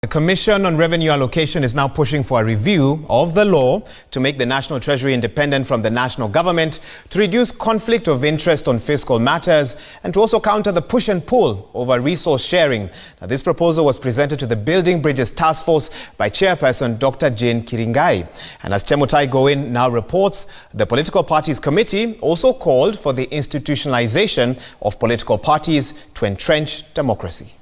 The Commission on Revenue Allocation is now pushing for a review of the law to make the National Treasury independent from the national government, to reduce conflict of interest on fiscal matters, and to also counter the push and pull over resource sharing. Now, this proposal was presented to the Building Bridges Task Force by Chairperson Dr. Kiringai. And as Chemutai Goin now reports, the Political Parties Committee also called for the institutionalization of political parties to entrench democracy.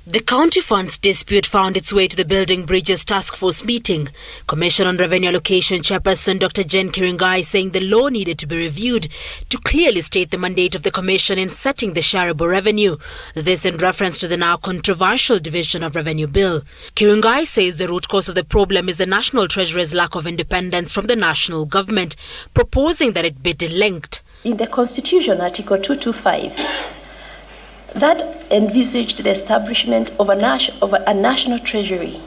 The county funds dispute found its way to the Building Bridges Task Force meeting. Commission on Revenue Allocation Chairperson Dr. Kiringai saying the law needed to be reviewed to clearly state the mandate of the Commission in setting the shareable revenue. This in reference to the now controversial Division of Revenue Bill. Kiringai says the root cause of the problem is the National Treasury's lack of independence from the national government, proposing that it be delinked. In the Constitution, Article 225, that envisaged the establishment of a national treasury,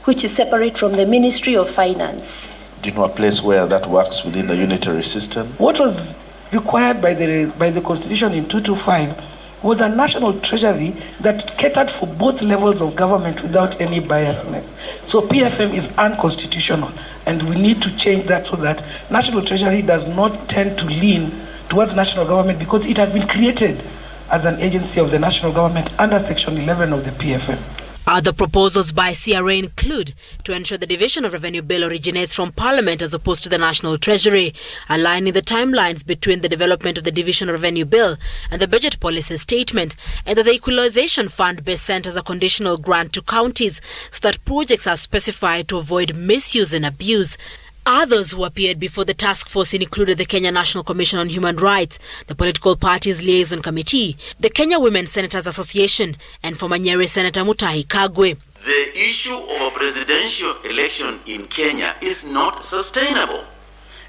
which is separate from the Ministry of Finance. Do you know a place where that works within the unitary system? What was required by the Constitution in 225 was a national treasury that catered for both levels of government without any biasness. So PFM is unconstitutional, and we need to change that so that national treasury does not tend to lean towards national government, because it has been created as an agency of the national government under Section 11 of the PFM. Other proposals by CRA include to ensure the Division of Revenue Bill originates from Parliament as opposed to the National Treasury, aligning the timelines between the development of the Division of Revenue Bill and the Budget Policy Statement, and that the Equalization Fund be sent as a conditional grant to counties so that projects are specified to avoid misuse and abuse. Others who appeared before the task force included the Kenya National Commission on Human Rights, the Political Parties Liaison Committee, the Kenya Women Senators Association, and former Nyeri Senator Chemutai Goin. The issue of a presidential election in Kenya is not sustainable.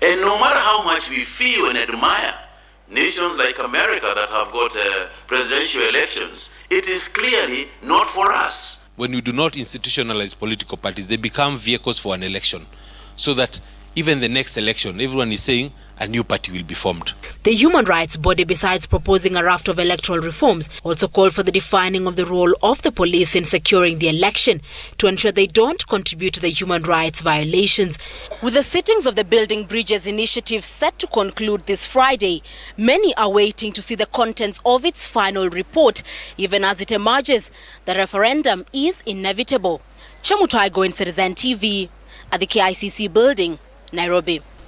And no matter how much we feel and admire nations like America that have got presidential elections, it is clearly not for us. When we do not institutionalize political parties, they become vehicles for an election, so that even the next election, everyone is saying a new party will be formed. The human rights body, besides proposing a raft of electoral reforms, also called for the defining of the role of the police in securing the election to ensure they don't contribute to the human rights violations. With the sittings of the Building Bridges initiative set to conclude this Friday, many are waiting to see the contents of its final report. Even as it emerges, the referendum is inevitable. Chemutai Goin, Citizen TV, at the KICC building, Nairobi.